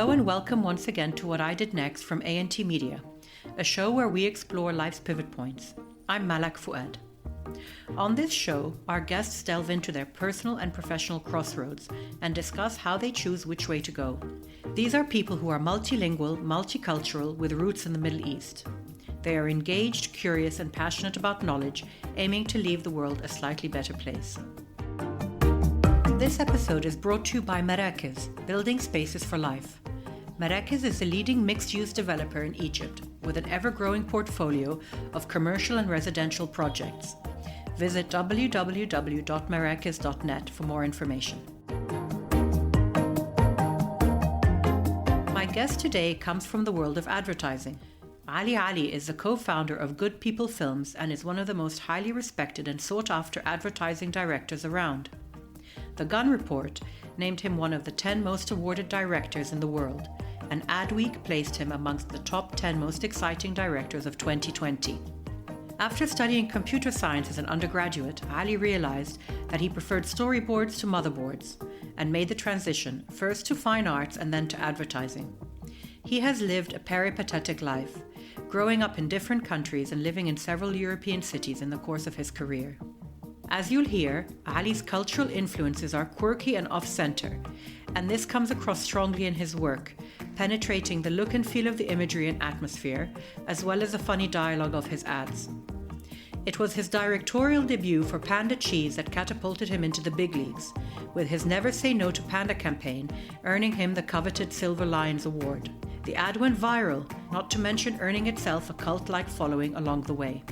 Hello and welcome once again to What I Did Next from A&T Media, a show where we explore life's pivot points. I'm Malak Fuad. On this show, our guests delve into their personal and professional crossroads and discuss how they choose which way to go. These are people who are multilingual, multicultural, with roots in the Middle East. They are engaged, curious, and passionate about knowledge, aiming to leave the world a slightly better place. This episode is brought to you by Marrakez, Building Spaces for Life. Marrakez is a leading mixed-use developer in Egypt, with an ever-growing portfolio of commercial and residential projects. Visit www.marrakez.net for more information. My guest today comes from the world of advertising. Ali is the co-founder of Good People Films and is one of the most highly respected and sought-after advertising directors around. The Gunn Report named him one of the 10 most awarded directors in the world, and AdWeek placed him amongst the top 10 most exciting directors of 2020. After studying computer science as an undergraduate, Ali realized that he preferred storyboards to motherboards and made the transition, first to fine arts and then to advertising. He has lived a peripatetic life, growing up in different countries and living in several European cities in the course of his career. As you'll hear, Ali's cultural influences are quirky and off-center, and this comes across strongly in his work, penetrating the look and feel of the imagery and atmosphere, as well as the funny dialogue of his ads. It was his directorial debut for Panda Cheese that catapulted him into the big leagues, with his Never Say No to Panda campaign earning him the coveted Silver Lions Award. The ad went viral, not to mention earning itself a cult-like following along the way.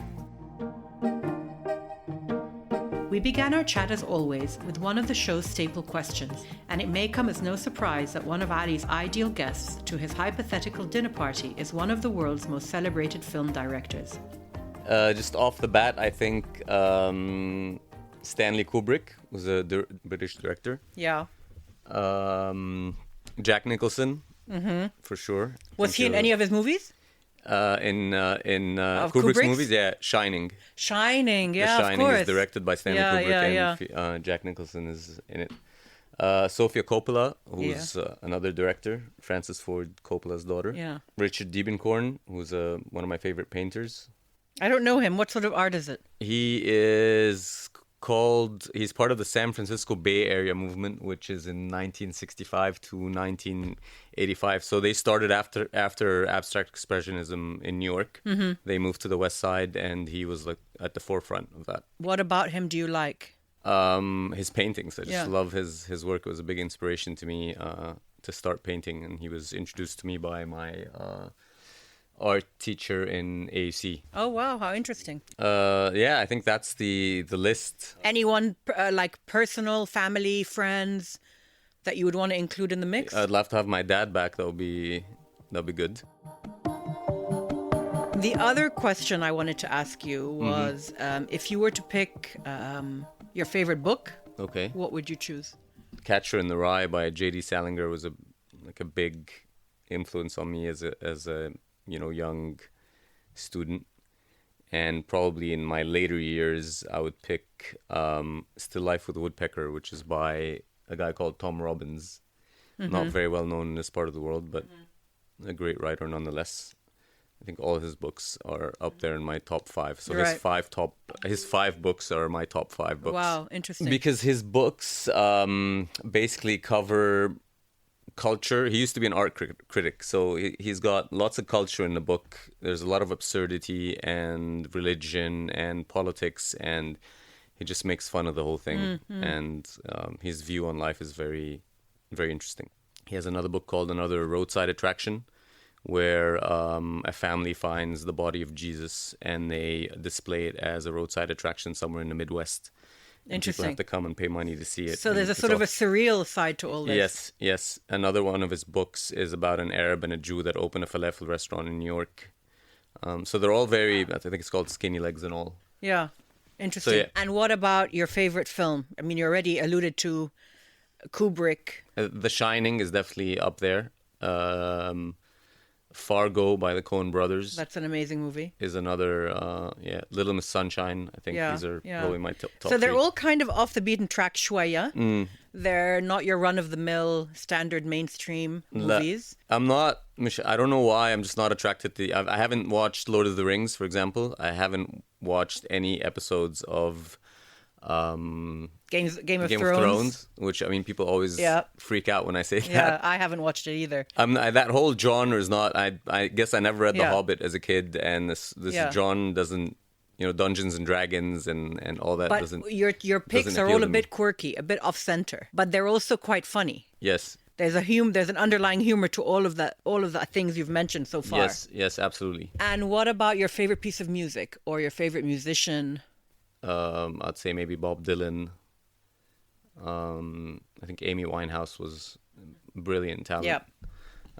We began our chat as always with one of the show's staple questions, and it may come as no surprise that one of Ali's ideal guests to his hypothetical dinner party is one of the world's most celebrated film directors. Just off the bat, I think Stanley Kubrick was a British director. Yeah. Jack Nicholson, for sure. Was he in any of his movies? In Kubrick's movies, yeah, Shining. Shining, yeah, The Shining of course. is directed by Stanley Kubrick, and Jack Nicholson is in it. Sofia Coppola, who's another director, Francis Ford Coppola's daughter. Yeah. Richard Diebenkorn, who's one of my favorite painters. I don't know him. What sort of art is it? He's part of the San Francisco Bay Area movement, which is in 1965 to 1985. So they started after abstract expressionism in New York. Mm-hmm. They moved to the West Side, and he was like at the forefront of that. What about him do you like? His paintings. I just love his work. It was a big inspiration to me to start painting, and he was introduced to me by my art teacher in AUC. Oh wow, how interesting. I think that's the list. Anyone like personal, family, friends that you would want to include in the mix? I'd love to have my dad back. That'll be good. The other question I wanted to ask you was if you were to pick your favorite book, okay, what would you choose? Catcher in the Rye by J.D. Salinger was a big influence on me as a young student, and probably in my later years I would pick Still Life with a Woodpecker, which is by a guy called Tom Robbins. Not very well known in this part of the world, but a great writer nonetheless. I think all of his books are up there in my top 5. So his 5 books are my top 5 books. Wow, interesting. Because his books basically cover culture. He used to be an art critic, so he's got lots of culture in the book. There's a lot of absurdity and religion and politics, and he just makes fun of the whole thing. And his view on life is very, very interesting. He has another book called Another Roadside Attraction, where a family finds the body of Jesus and they display it as a roadside attraction somewhere in the Midwest. Interesting. People have to come and pay money to see it. So there's a sort of a surreal side to all this. Yes. Another one of his books is about an Arab and a Jew that open a falafel restaurant in New York. So they're all very, I think it's called Skinny Legs and all. Yeah, interesting. So, And what about your favorite film? I mean, you already alluded to Kubrick. The Shining is definitely up there. Fargo by the Coen brothers. That's an amazing movie. Is another, Little Miss Sunshine. I think these are probably my top So they're 3. all kind of off the beaten track, shwaya. They're not your run-of-the-mill standard mainstream movies. I'm not. I don't know why. I'm just not attracted to. I haven't watched Lord of the Rings, for example. I haven't watched any episodes of Game of Game of Thrones. Thrones, which I mean, people always freak out when I say Yeah, that. I haven't watched it either. That whole genre is not. I guess I never read The Hobbit as a kid, and this genre doesn't. Dungeons and Dragons and all that But doesn't. your picks are all a bit quirky, a bit off-center, but they're also quite funny. Yes. There's an underlying humor to all of the things you've mentioned so far. Yes, absolutely. And what about your favorite piece of music or your favorite musician? I'd say maybe Bob Dylan. I think Amy Winehouse was brilliant talent. Yeah.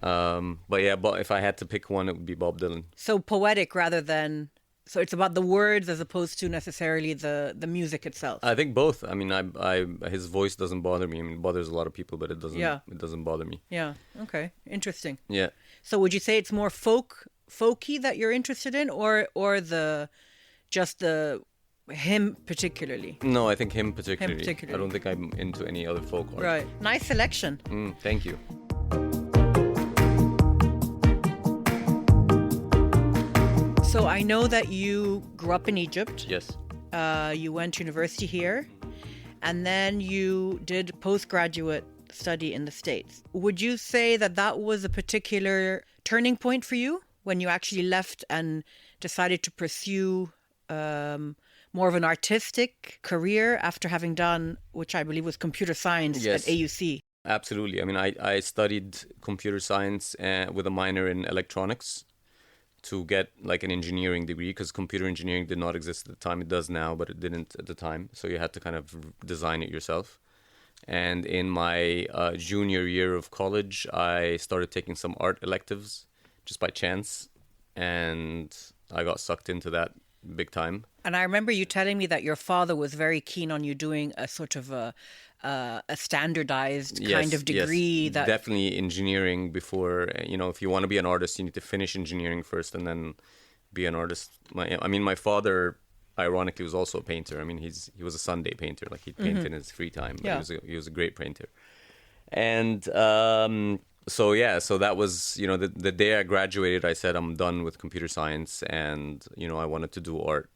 But if I had to pick one, it would be Bob Dylan. So poetic rather than. So it's about the words as opposed to necessarily the music itself. I think both. I mean, his voice doesn't bother me. I mean, it bothers a lot of people, but it doesn't. Yeah. It doesn't bother me. Yeah. Okay. Interesting. Yeah. So would you say it's more folky that you're interested in, or him particularly? No, I think him particularly. Him particularly. I don't think I'm into any other folk art. Right. Nice selection. Thank you. So I know that you grew up in Egypt. Yes. You went to university here, and then you did postgraduate study in the States. Would you say that was a particular turning point for you when you actually left and decided to pursue more of an artistic career after having done, which I believe was computer science at AUC? Absolutely. I mean, I studied computer science with a minor in electronics to get like an engineering degree, because computer engineering did not exist at the time. It does now, but it didn't at the time. So you had to kind of design it yourself. And in my junior year of college, I started taking some art electives just by chance. And I got sucked into that big time. And I remember you telling me that your father was very keen on you doing a sort of a standardized kind of degree. Yes. That Definitely engineering before, if you want to be an artist, you need to finish engineering first and then be an artist. My father, ironically, was also a painter. I mean, he was a Sunday painter. Like, he'd paint in his free time. But he was a great painter. And so that was, the day I graduated, I said I'm done with computer science, and, I wanted to do art.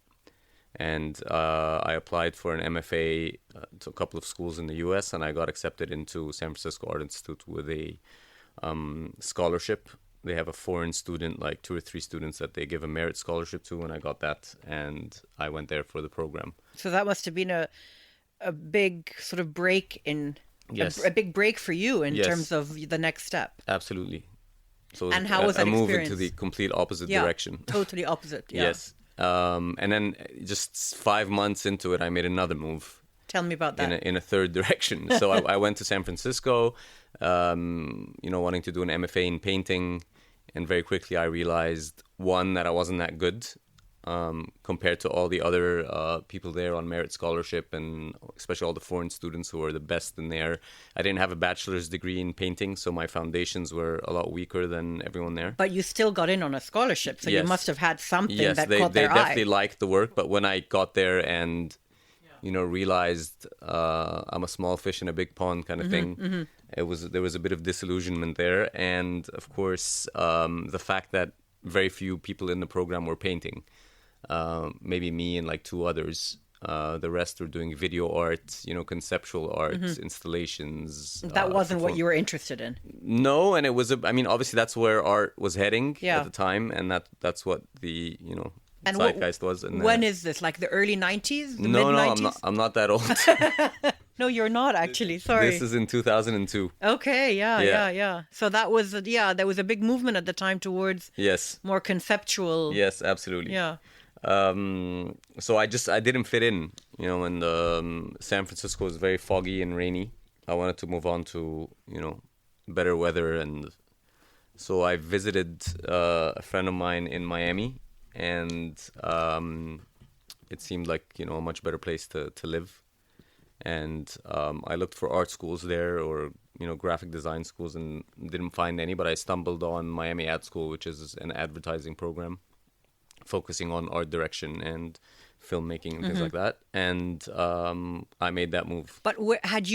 And I applied for an MFA to a couple of schools in the U.S., and I got accepted into San Francisco Art Institute with a scholarship. They have a foreign student, like 2 or 3 students that they give a merit scholarship to, and I got that, and I went there for the program. So that must have been a big sort of break in, yes, a big break for you in terms of the next step. Absolutely. So and how was that experience? A move into the complete opposite direction. Totally opposite. Yeah. Yes. And then just 5 months into it, I made another move. Tell me about that. In a third direction. So I went to San Francisco, wanting to do an MFA in painting. And very quickly I realized, one, that I wasn't that good compared to all the other people there on merit scholarship, and especially all the foreign students who were the best in there. I didn't have a bachelor's degree in painting, so my foundations were a lot weaker than everyone there. But you still got in on a scholarship, so you must have had something that caught their eye. Yes, they definitely liked the work, but when I got there and realized I'm a small fish in a big pond kind of thing, there was a bit of disillusionment there. And of course, the fact that very few people in the program were painting. Maybe me and like 2 others. The rest were doing video art, conceptual art, installations. That wasn't what you were interested in. No, and it was obviously that's where art was heading at the time, and that's what the and zeitgeist was. And when is this? Like the early 90s? The no, mid-90s? I'm not that old. No, you're not actually. Sorry. This is in 2002. Okay, yeah. So that was there was a big movement at the time towards more conceptual. Yes, absolutely. Yeah. So I didn't fit in, and San Francisco was very foggy and rainy. I wanted to move on to, better weather, and so I visited a friend of mine in Miami, and it seemed like, a much better place to live. And I looked for art schools there, or, graphic design schools, and didn't find any, but I stumbled on Miami Ad School, which is an advertising program focusing on art direction and filmmaking and things like that. And I made that move. But did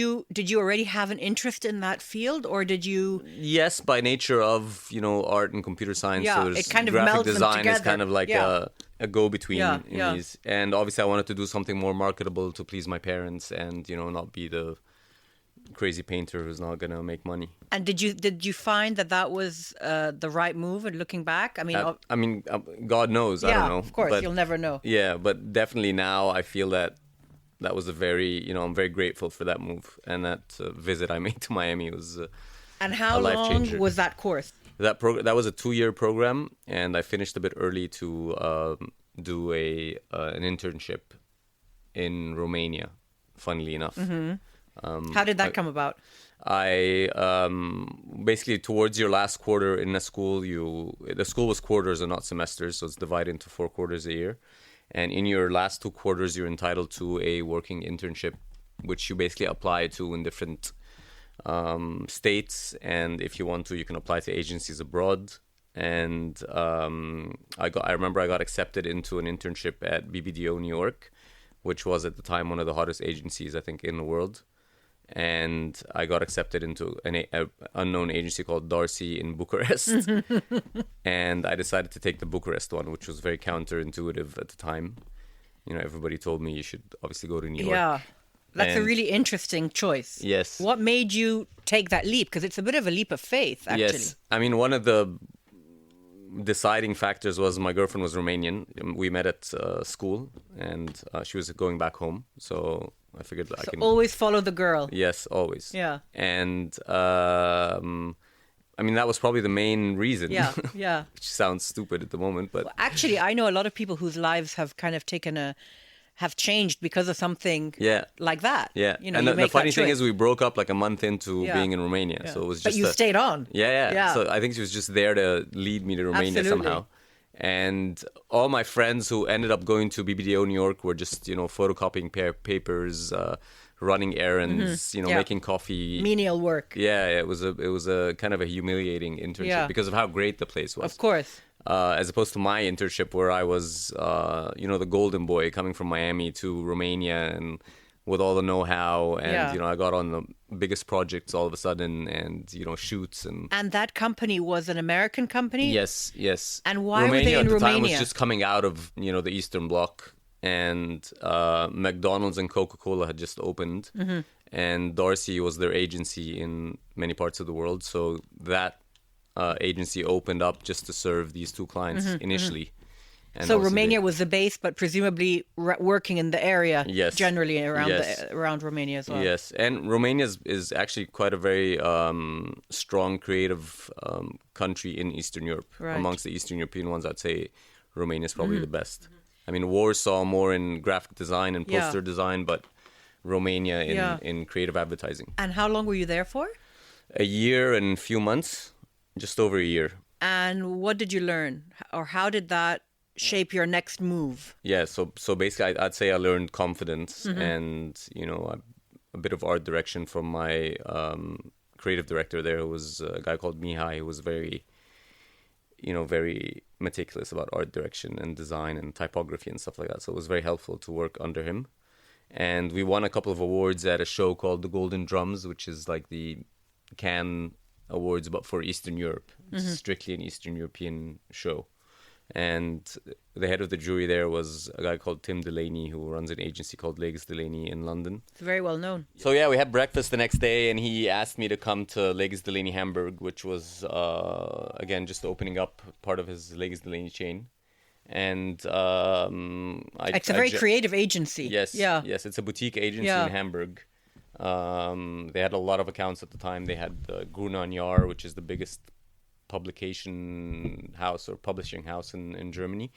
you already have an interest in that field, or did you? Yes, by nature of, art and computer science. Yeah, so it kind of graphic melds them design is together. kind of like a go-between in these. And obviously I wanted to do something more marketable to please my parents and, not be the crazy painter who's not going to make money. And did you find that was the right move? And looking back, I mean, God knows. I don't know. Of course, you'll never know. Yeah, but definitely now I feel that was a very, I'm very grateful for that move, and that visit I made to Miami was and how a life long changer. was that course? That was a 2-year program, and I finished a bit early to do an internship in Romania. Funnily enough. How did that come about? I basically towards your last quarter in a school, the school was quarters and not semesters, so it's divided into 4 quarters a year. And in your last 2 quarters, you're entitled to a working internship, which you basically apply to in different states. And if you want to, you can apply to agencies abroad. And I remember I got accepted into an internship at BBDO New York, which was at the time one of the hottest agencies, I think, in the world. And I got accepted into an unknown agency called Darcy in Bucharest. And I decided to take the Bucharest one, which was very counterintuitive at the time. Everybody told me you should obviously go to New York. Yeah, that's a really interesting choice. Yes. What made you take that leap? Because it's a bit of a leap of faith, actually. Yes. I mean, one of the deciding factors was my girlfriend was Romanian. We met at school, and she was going back home. So I figured I can always follow the girl. Yes, always. Yeah. And I mean, that was probably the main reason. Yeah, yeah. Which sounds stupid at the moment, but actually, I know a lot of people whose lives have kind of have changed because of something like that. Yeah. And the funny thing is we broke up like a month into being in Romania. Yeah. So it was but just you stayed on. Yeah. So I think she was just there to lead me to Romania somehow. And all my friends who ended up going to BBDO New York were just, photocopying papers, running errands, making coffee. Menial work. Yeah, it was a kind of a humiliating internship because of how great the place was. Of course. As opposed to my internship where I was, the golden boy coming from Miami to Romania and with all the know-how. And, I got on the biggest projects all of a sudden and, shoots. And that company was an American company? Yes. And why Romania were they in at the Romania? time was just coming out of, the Eastern Bloc. And McDonald's and Coca-Cola had just opened. Mm-hmm. And Darcy was their agency in many parts of the world. So that agency opened up just to serve these 2 clients initially. And so Romania was the base, but presumably working in the area generally around Romania as well. Yes, and Romania is actually quite a very strong creative country in Eastern Europe. Right. Amongst the Eastern European ones, I'd say Romania is probably the best. I mean, Warsaw more in graphic design and poster design, but Romania in creative advertising. And how long were you there for? A year and a few months, just over a year. And what did you learn? Or how did that shape your next move? Yeah, so basically I'd say I learned confidence and, a bit of art direction from my creative director there, who was a guy called Mihai, who was very, very meticulous about art direction and design and typography and stuff like that. So it was very helpful to work under him. And we won a couple of awards at a show called the Golden Drums, which is like the Cannes Awards, but for Eastern Europe. It's strictly an Eastern European show. And the head of the jury there was a guy called Tim Delaney, who runs an agency called Legs Delaney in London. It's very well known. So we had breakfast the next day, and he asked me to come to Legs Delaney Hamburg, which was, again, just opening up part of his Legs Delaney chain. And it's a very creative agency. Yes, yes, it's a boutique agency in Hamburg. They had a lot of accounts at the time. They had Gruner & Jahr, which is the biggest publication house or publishing house in Germany,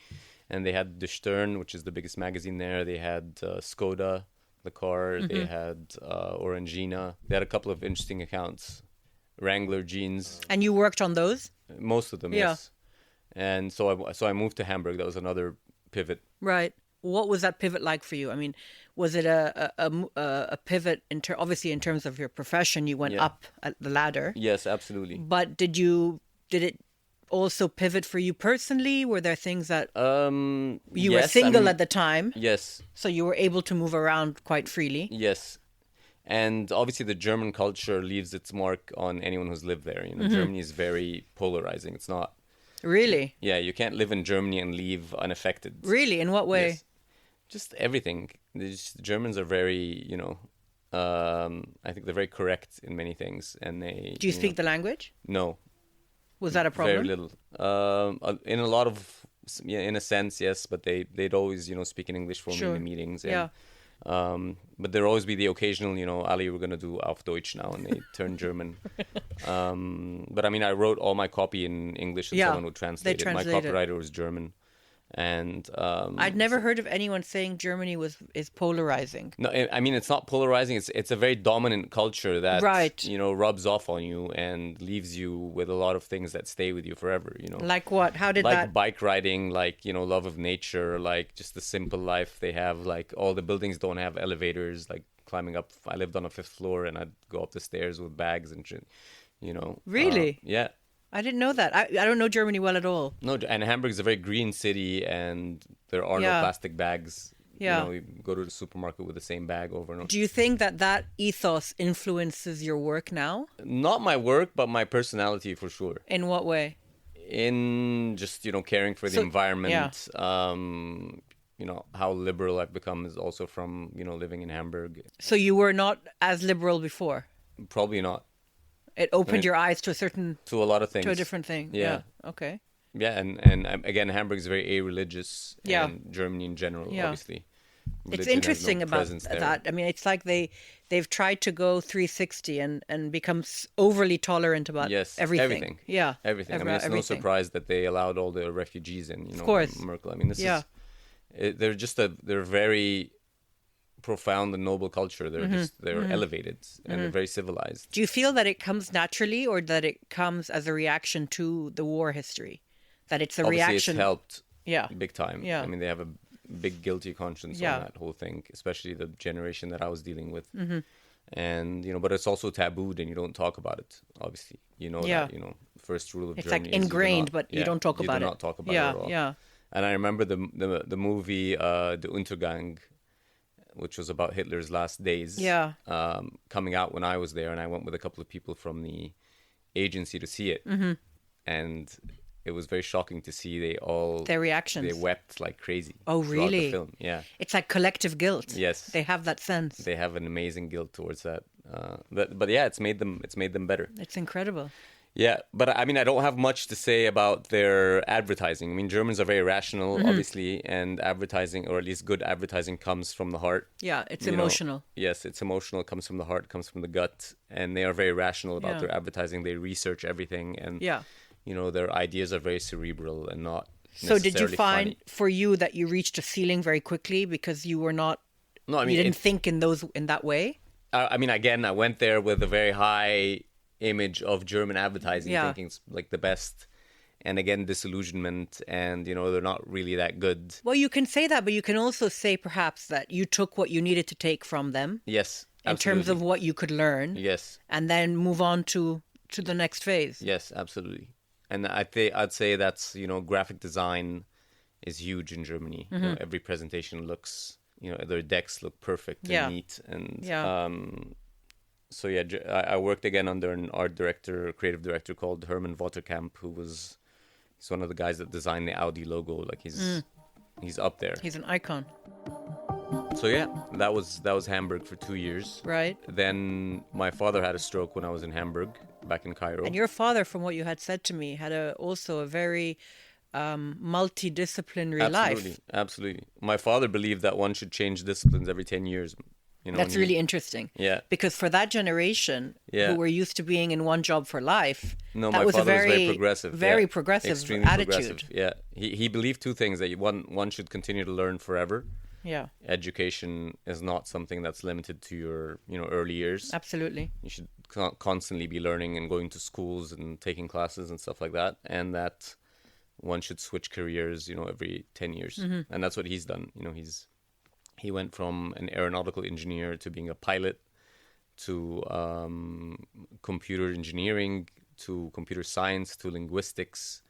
and they had De Stern, which is the biggest magazine there. They had Skoda, the car. They had Orangina. They had a couple of interesting accounts. Wrangler jeans. And you worked on those? Most of them, yes. And so I moved to Hamburg. That was another pivot. Right. What was that pivot like for you? I mean, was it a pivot obviously in terms of your profession? You went up the ladder. Yes, absolutely. But did it also pivot for you personally? Were there things that you were Yes, single at the time, yes, so you were able to move around quite freely? yes. And obviously the German culture leaves its mark on anyone who's lived there. Germany is very polarizing. It's not, Really? yeah, you can't live in Germany and leave unaffected. Really? In what way? Yes. Just everything. Germans are very, I think they're very correct in many things. And they. Do you speak the language? No. Was that a problem? Very little. In a lot of, yeah, in a sense, yes, but they'd always, speak in English for me in the meetings. And, Yeah. but there'd always be the occasional, Ali, we're going to do auf Deutsch now, and they turn German. But I mean, I wrote all my copy in English and someone would translate it. My copywriter was German. And I'd never heard of anyone saying Germany is polarizing. No, I mean, it's not polarizing. It's a very dominant culture that rubs off on you and leaves you with a lot of things that stay with you forever. Like what? How did like that? Bike riding, like love of nature, like just the simple life they have. Like all the buildings don't have elevators. Like climbing up, I lived on a 5th floor and I'd go up the stairs with bags and shit. Really? Yeah. I didn't know that. I don't know Germany well at all. No, and Hamburg is a very green city, and there are no plastic bags. Yeah. You go to the supermarket with the same bag over and over. Do you think that ethos influences your work now? Not my work, but my personality for sure. In what way? In just, caring for the environment. Yeah. How liberal I've become is also from, living in Hamburg. So you were not as liberal before? Probably not. It opened your eyes to a lot of things. To a different thing. Yeah. Okay. Yeah, and again, Hamburg is very a-religious. Yeah. And Germany in general, obviously. It's interesting about that. I mean, it's like they've tried to go 360 and become overly tolerant about everything. Yeah. Everything. I mean, it's no surprise that they allowed all the refugees in, of course. Merkel. I mean, this is... They're very profound and noble culture. They're elevated and they're very civilized. Do you feel that it comes naturally or that it comes as a reaction to the war history? That it's a reaction? It's helped big time. Yeah. I mean, they have a big guilty conscience on that whole thing, especially the generation that I was dealing with. And, but it's also tabooed and you don't talk about it, obviously. That, first rule of it's Germany like ingrained, but you don't talk about it. You do not talk about it at all. Yeah. And I remember the movie, The Untergang, which was about Hitler's last days, coming out when I was there, and I went with a couple of people from the agency to see it, and it was very shocking to see their reactions. They wept like crazy. Oh, really? The film. Yeah. It's like collective guilt. Yes. They have that sense. They have an amazing guilt towards that. But yeah, it's made them better. It's incredible. Yeah, but I mean, I don't have much to say about their advertising. I mean, Germans are very rational, obviously, and advertising, or at least good advertising, comes from the heart. Yeah, it's emotional. Yes, it's emotional, comes from the heart, comes from the gut, and they are very rational about their advertising. They research everything, and their ideas are very cerebral and not So did you find funny. For you that you reached a ceiling very quickly because you were not... No, I mean... You didn't think in that way? I mean, again, I went there with a very high image of German advertising, thinking it's like the best, and again disillusionment, and they're not really that good. Well, you can say that, but you can also say perhaps that you took what you needed to take from them. Yes, in terms of what you could learn. Yes, and then move on to the next phase. Yes, absolutely. And I'd say that's graphic design is huge in Germany. Every presentation looks their decks look perfect and neat, and So yeah, I worked again under an creative director called Herman Waterkamp, he's one of the guys that designed the Audi logo. Like he's up there. He's an icon. So yeah, that was Hamburg for 2 years. Right. Then my father had a stroke when I was in Hamburg, back in Cairo. And your father, from what you had said to me, had also a very multidisciplinary life. Absolutely. My father believed that one should change disciplines every 10 years. That's really interesting. Yeah. Because for that generation who were used to being in one job for life, that was a very progressive. Very progressive Extremely attitude. Progressive. Yeah. He believed two things: that one should continue to learn forever. Yeah. Education is not something that's limited to your early years. Absolutely. You should constantly be learning and going to schools and taking classes and stuff like that, and that one should switch careers every 10 years. And that's what he's done. He went from an aeronautical engineer to being a pilot, to computer engineering, to computer science, to linguistics,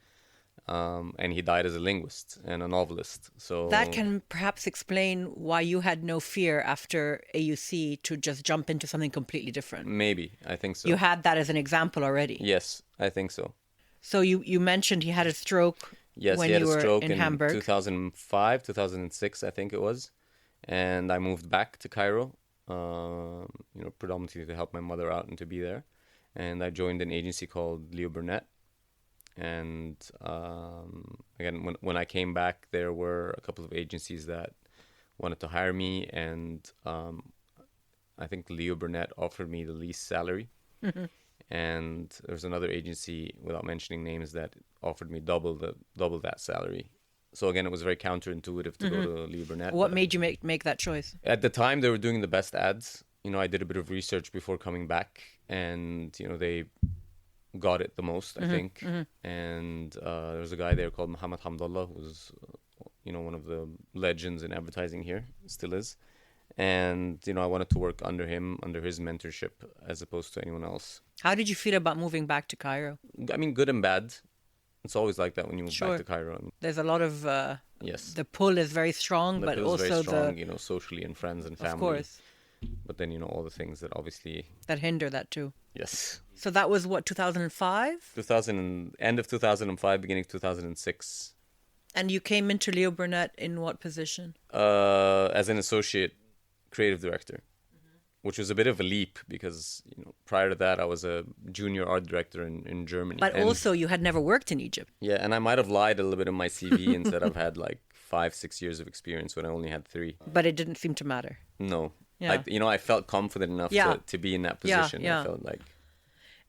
And he died as a linguist and a novelist. So That can perhaps explain why you had no fear after AUC to just jump into something completely different. maybe, I think so. You had that as an example already. Yes, I think so. So you mentioned he had a stroke Yes, when he had you a were stroke in in Hamburg. 2005, 2006, I think it was. And I moved back to Cairo, predominantly to help my mother out and to be there. And I joined an agency called Leo Burnett. And again, when I came back, there were a couple of agencies that wanted to hire me. And I think Leo Burnett offered me the least salary. And there was another agency, without mentioning names, that offered me double that salary. So again, it was very counterintuitive to go to Leo Burnett. What made you make that choice? At the time, they were doing the best ads. I did a bit of research before coming back, and they got it the most, I think. And there was a guy there called Muhammad Hamdallah, who was one of the legends in advertising here, still is. And I wanted to work under him, under his mentorship, as opposed to anyone else. How did you feel about moving back to Cairo? I mean, good and bad. It's always like that when you move back to Cairo. There's a lot of yes, the pull is very strong, the but pull is also very strong, socially and friends and family. of course, But then all the things that obviously that hinder that too. yes. So that was what, 2005? End of 2005, beginning of 2006. And you came into Leo Burnett in what position? As an associate creative director, which was a bit of a leap because prior to that I was a junior art director in Germany. But also you had never worked in Egypt. Yeah, and I might have lied a little bit in my CV and said I've had like 5-6 years of experience when I only had 3. But it didn't seem to matter. No. Yeah. I felt confident enough to be in that position. Yeah. I felt like.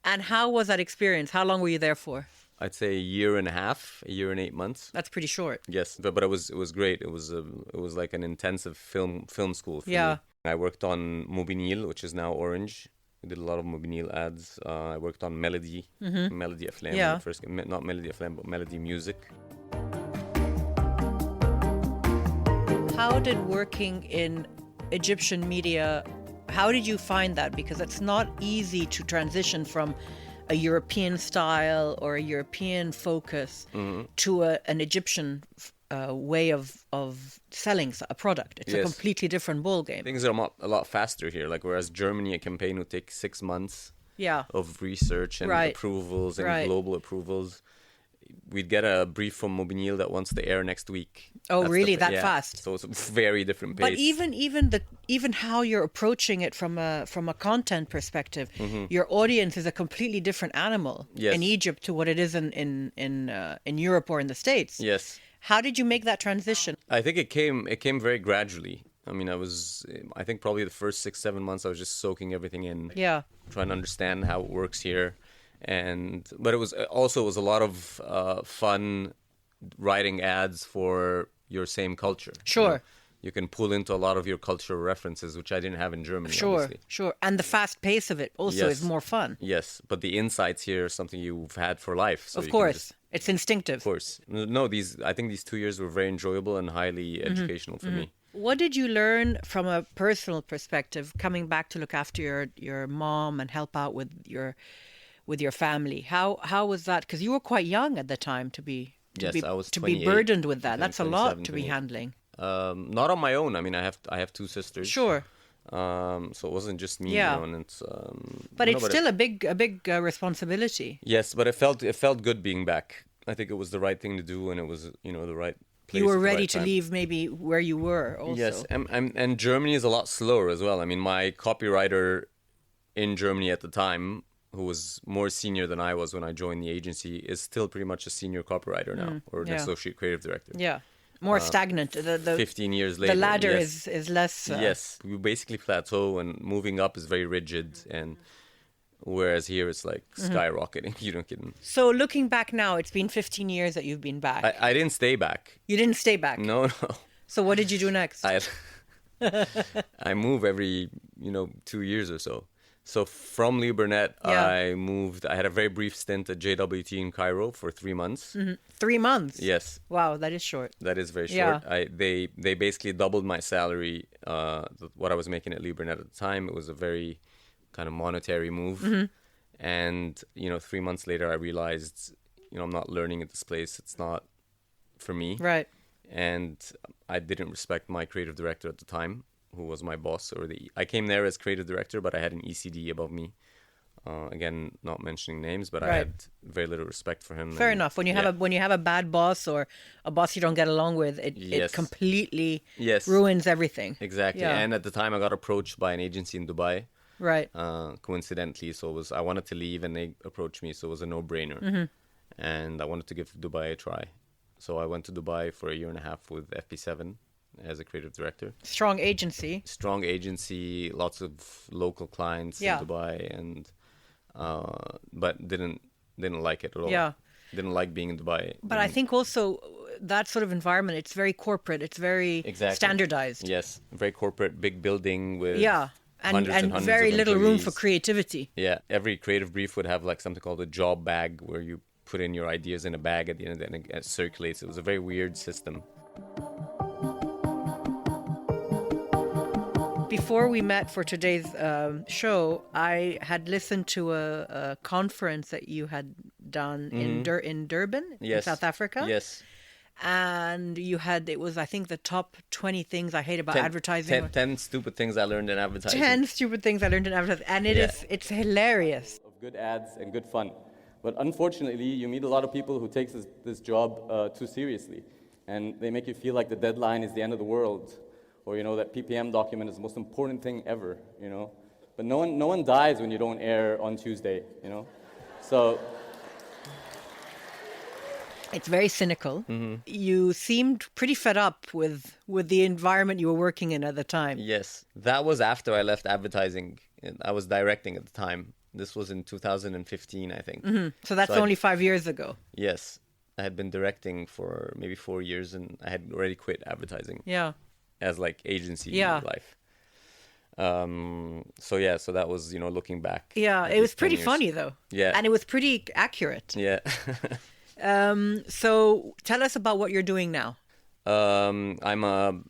And how was that experience? How long were you there for? I'd say a year and 8 months. That's pretty short. Yes, but it was great. It was like an intensive film school for me. I worked on Mobinil, which is now Orange. We did a lot of Mobinil ads. I worked on Melody Aflam. Yeah. First, not Melody Aflam, but Melody Music. How did working in Egyptian media, how did you find that? Because it's not easy to transition from a European style or a European focus to an Egyptian way of selling a product. It's a completely different ballgame. Things are a lot faster here. Like whereas Germany, a campaign would take 6 months of research and approvals and global approvals. We'd get a brief from Mobinil that wants to air next week. Oh, really? That fast? So it's a very different pace. But even how you're approaching it from a content perspective, your audience is a completely different animal in Egypt to what it is in Europe or in the States. Yes. How did you make that transition? I think it came very gradually. I mean, I think probably the first 6-7 months I was just soaking everything in. Yeah. Trying to understand how it works here. But it was a lot of fun writing ads for your same culture. Sure. You can pull into a lot of your cultural references, which I didn't have in Germany. Sure, obviously. sure. And the fast pace of it also is more fun. Yes, but the insights here are something you've had for life. So of course. It's instinctive. Of course. No, I think these 2 years were very enjoyable and highly educational for me. What did you learn from a personal perspective, coming back to look after your mom and help out with your family? How was that? Because you were quite young at the time to be I was 28, to be burdened with that. That's a lot to be 28. handling. Not on my own. I mean, I have 2 sisters. Sure. So it wasn't just me. Yeah. And it's. But it's still a big responsibility. Yes, but it felt good being back. I think it was the right thing to do, and it was the right place. You were at the ready right to time. leave maybe where you were also. Yes, and Germany is a lot slower as well. I mean, my copywriter in Germany at the time, who was more senior than I was when I joined the agency, is still pretty much a senior copywriter now, or an associate creative director. Yeah, more stagnant. The 15 years later. The ladder yes. is less... Yes, we basically plateau, and moving up is very rigid, and whereas here it's like skyrocketing. You don't get... So looking back now, it's been 15 years that you've been back. I didn't stay back. You didn't stay back? No. So what did you do next? I move every 2 years or so. So from Leo Burnett, I moved. I had a very brief stint at JWT in Cairo for 3 months. 3 months? Yes. Wow, that is short. That is very short. Yeah. They basically doubled my salary, what I was making at Leo Burnett at the time. It was a very kind of monetary move. And 3 months later, I realized I'm not learning at this place. It's not for me. Right. And I didn't respect my creative director at the time, who was my boss. I came there as creative director, but I had an ECD above me. Again, not mentioning names, but I Right. had very little respect for him. Fair enough. When you have a bad boss or a boss you don't get along with, it Yes. completely Yes. ruins everything. Exactly. Yeah. And at the time, I got approached by an agency in Dubai, Right. coincidentally. So I wanted to leave, and they approached me, so it was a no-brainer. Mm-hmm. And I wanted to give Dubai a try. So I went to Dubai for a year and a half with FP7 as a creative director. Strong agency. Strong agency, lots of local clients Yeah. in Dubai, and but didn't like it at all. Yeah. Didn't like being in Dubai. But I think also that sort of environment, it's very corporate. It's very Exactly. standardized. Yes, very corporate, big building with Yeah. And hundreds very of little room for employees. creativity. Yeah, every creative brief would have like something called a job bag, where you put in your ideas in a bag at the end of it, and it circulates. It was a very weird system. Before we met for today's show, I had listened to a conference that you had done in Durban, Yes. in South Africa. Yes. And it was, I think, the top 20 things I hate about advertising. 10 stupid things I learned in advertising. 10 stupid things I learned in advertising. And it's hilarious. Of good ads and good fun. But unfortunately, you meet a lot of people who take this job too seriously. And they make you feel like the deadline is the end of the world. Or, that PPM document is the most important thing ever, But no one dies when you don't air on Tuesday, So... It's very cynical. Mm-hmm. You seemed pretty fed up with the environment you were working in at the time. Yes, that was after I left advertising. I was directing at the time. This was in 2015, I think. Mm-hmm. So that's only 5 years ago. Yes, I had been directing for maybe 4 years, and I had already quit advertising. Yeah. As like agency life. So that was, looking back. Yeah, it was pretty funny though. Yeah. And it was pretty accurate. Yeah. So tell us about what you're doing now. I'm a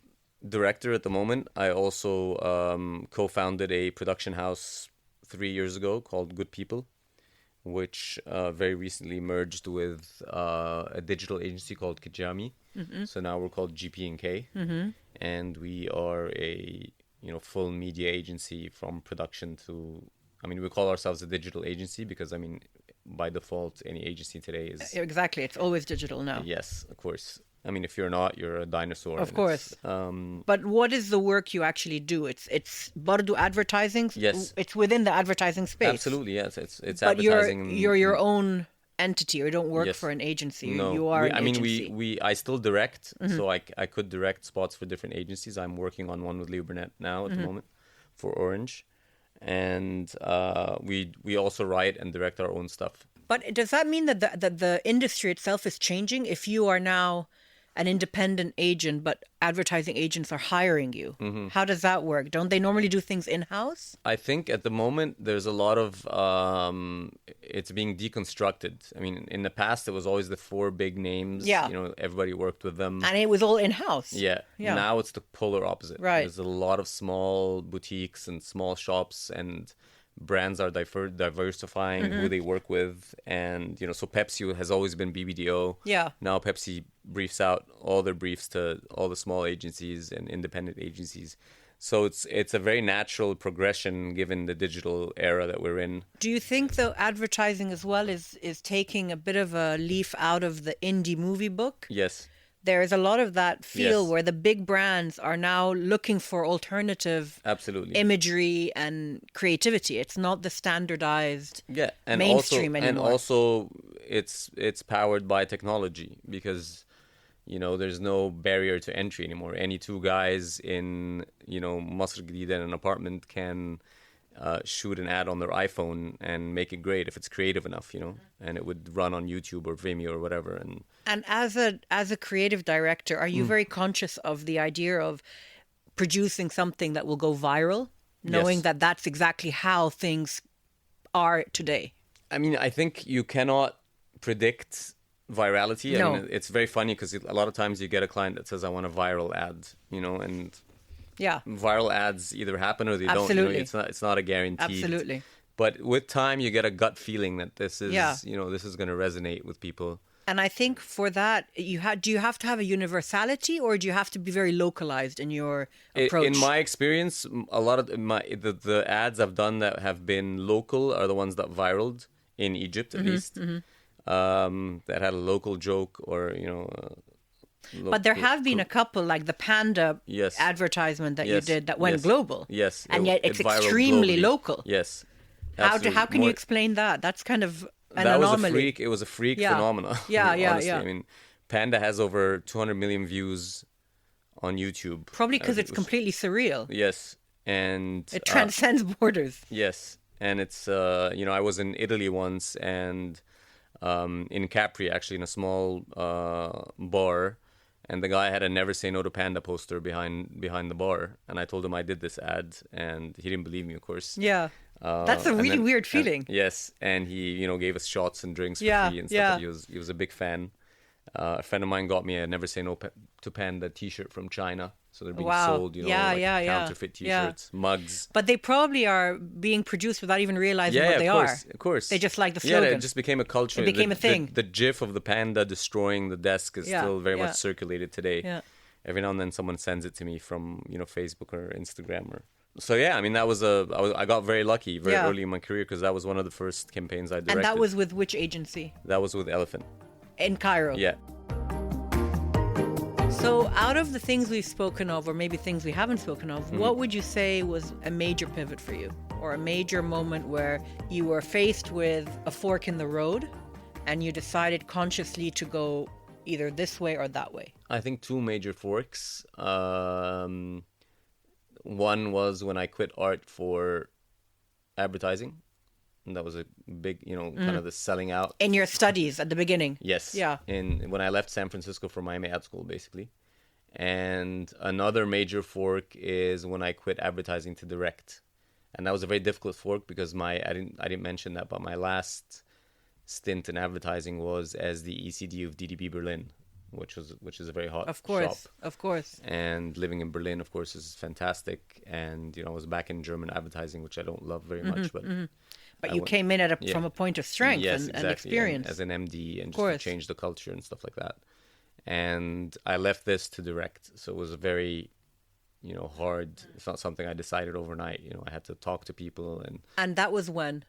director at the moment. I also co-founded a production house 3 years ago called Good People, which very recently merged with a digital agency called Kijami. Mm-hmm. So now we're called GP&K, and we are a full media agency from production to. We call ourselves a digital agency because by default any agency today is exactly. It's always digital now. Yes, of course. If you're not, you're a dinosaur. Of course. But what is the work you actually do? It's Bardo advertising. Yes. It's within the advertising space. Absolutely, yes. It's but advertising. You're your own entity. You don't work Yes. for an agency. No, You are an agency. I still direct, so I could direct spots for different agencies. I'm working on one with Leo Burnett now at the moment for Orange, and we also write and direct our own stuff. But does that mean that the industry itself is changing? If you are now an independent agent, but advertising agents are hiring you, how does that work? Don't they normally do things in-house? I think at the moment there's a lot of it's being deconstructed. In the past it was always the four big names. Yeah. Everybody worked with them. And it was all in-house. Yeah. Now it's the polar opposite. Right. There's a lot of small boutiques and small shops, and brands are diversifying who they work with. And, so Pepsi has always been BBDO. Yeah. Now Pepsi briefs out all their briefs to all the small agencies and independent agencies. So it's a very natural progression given the digital era that we're in. Do you think, though, advertising as well is taking a bit of a leaf out of the indie movie book? Yes. There is a lot of that feel Yes. where the big brands are now looking for alternative Absolutely. imagery and creativity. It's not the standardized and mainstream also, anymore. And also it's powered by technology because there's no barrier to entry anymore. Any two guys in Masr Gadida in an apartment can shoot an ad on their iPhone and make it great if it's creative enough, and it would run on YouTube or Vimeo or whatever. And as a creative director, are you very conscious of the idea of producing something that will go viral, knowing Yes. that that's exactly how things are today? I think you cannot predict virality. No. It's very funny because a lot of times you get a client that says, I want a viral ad, and Yeah, viral ads either happen or they Absolutely. don't. It's not a guarantee. absolutely. But with time, you get a gut feeling that this is, Yeah. this is going to resonate with people. And I think for that, do you have to have a universality, or do you have to be very localized in your approach? In my experience, a lot of the ads I've done that have been local are the ones that viraled in Egypt, at least. That had a local joke or, But there have been a couple, like the Panda Yes. advertisement that you Yes. did that went Yes. global. Yes. And yet it's it viraled extremely globally. local. Yes. How Absolutely. can you explain that? That's kind of an That anomaly. it was a freak Yeah. phenomenon. Yeah, honestly. yeah. I mean, Panda has over 200 million views on YouTube. Probably because it's completely surreal. Yes. And It transcends borders. yes. And it's, I was in Italy once and in Capri, actually, in a small bar. And the guy had a "Never Say No to Panda" poster behind the bar. And I told him I did this ad. And he didn't believe me, of course. Yeah. That's a And really then- weird feeling. Yes. And he, gave us shots and drinks for Yeah, free and stuff. yeah. He was a big fan. A friend of mine got me a "Never Say No to Panda" t-shirt from China. So they're being Wow. sold, Yeah, yeah. counterfeit Yeah. t-shirts, mugs. But they probably are being produced without even realizing Yeah, what they of course, are. of course. They just like the Yeah, slogan. it just became a culture. It became a thing. The GIF of the panda destroying the desk is Yeah, still very yeah. much circulated today. Yeah. Every now and then someone sends it to me from, Facebook or Instagram So yeah, I mean that was I got very lucky very Yeah. early in my career because that was one of the first campaigns I directed. And that was with which agency? That was with Elephant. In Cairo. Yeah. So out of the things we've spoken of, or maybe things we haven't spoken of, what would you say was a major pivot for you? Or a major moment where you were faced with a fork in the road and you decided consciously to go either this way or that way? I think two major forks. One was when I quit art for advertising. And that was a big, kind of the selling out. In your studies at the beginning? Yes. Yeah. When I left San Francisco for Miami Ad School, basically. And another major fork is when I quit advertising to direct. And that was a very difficult fork because I didn't mention that, but my last stint in advertising was as the ECD of DDB Berlin, which is a very hot shop. Of course. And living in Berlin, of course, is fantastic. And I was back in German advertising, which I don't love very much, but But you came in from a point of strength and experience. as an MD and just course. to change the culture and stuff like that. And I left this to direct, so it was a very, hard. It's not something I decided overnight. I had to talk to people, And that was when?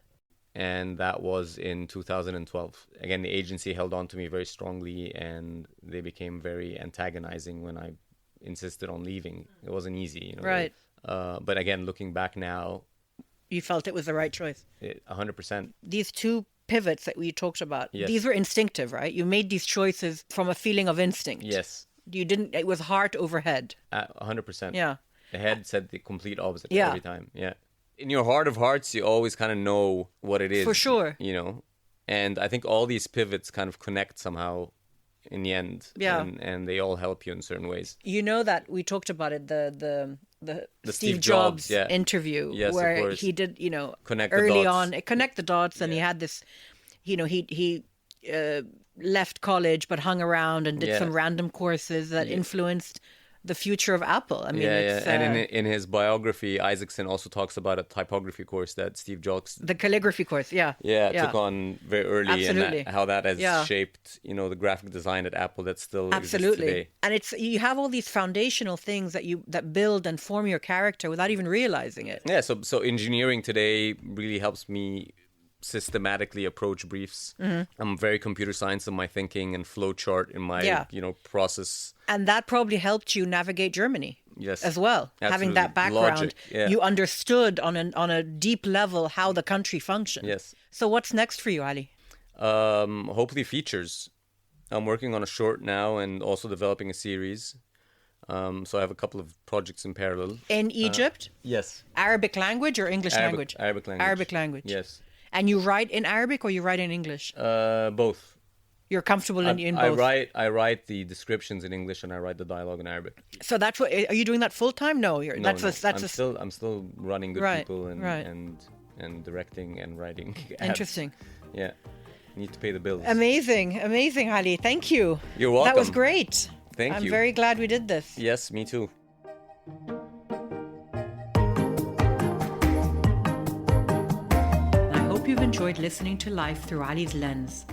and that was in 2012. Again, the agency held on to me very strongly, and they became very antagonizing when I insisted on leaving. It wasn't easy, Right. But again, looking back now, You felt it was the right choice. 100%. These two pivots that we talked about, Yes. these were instinctive, right? You made these choices from a feeling of instinct. Yes, It was heart over head. 100%. Yeah. The head said the complete opposite Yeah. every time. Yeah. In your heart of hearts, you always kind of know what it is. For sure. And I think all these pivots kind of connect somehow in the end. Yeah. And they all help you in certain ways. You know that we talked about it, the Steve Steve Jobs Jobs, yeah. interview Yes, of where course. he did, Connect the early dots. on, connect the dots, and he had this, he left college but hung around and did Yeah. some random courses that influenced the future of Apple. I mean, it's And in his biography, Isaacson also talks about a typography course that Steve Jobs the calligraphy course. Yeah. took on very early, Absolutely. and how that has Yeah. shaped, the graphic design at Apple that still exists Absolutely. today. And you have all these foundational things that build and form your character without even realizing it. Yeah, so engineering today really helps me systematically approach briefs. I'm very computer science in my thinking and flow chart in my Yeah. process. And that probably helped you navigate Germany. Yes. As well. Having that Absolutely. background, Logic, yeah. you understood on a deep level how the country functioned. Yes. So what's next for you, Ali? Hopefully features. I'm working on a short now and also developing a series. So I have a couple of projects in parallel. In Egypt? Yes. Arabic language or English language? Arabic language. Arabic language. Yes. And you write in Arabic or you write in English? Both. You're comfortable in I both? I write the descriptions in English and I write the dialogue in Arabic. So that's what, are you doing that full time? No, No, I'm still running Good Right, People and, right. and directing and writing ads. Interesting. Yeah. Need to pay the bills. Amazing, Ali. Thank you. You're welcome. That was great. Thank I'm you. very glad we did this. Yes, me too. enjoyed listening to life through Ali's lens.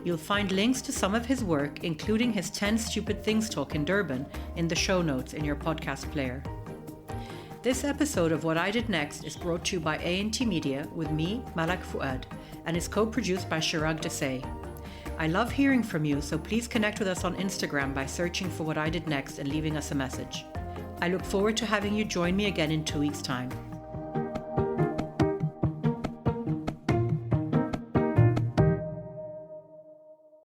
You'll find links to some of his work, including his 10 Stupid Things talk in Durban, in the show notes in your podcast player. This episode of What I Did Next is brought to you by A&T Media with me, Malak Fuad, and is co-produced by Chirag Desai. I love hearing from you, so please connect with us on Instagram by searching for What I Did Next and leaving us a message. I look forward to having you join me again in 2 weeks' time.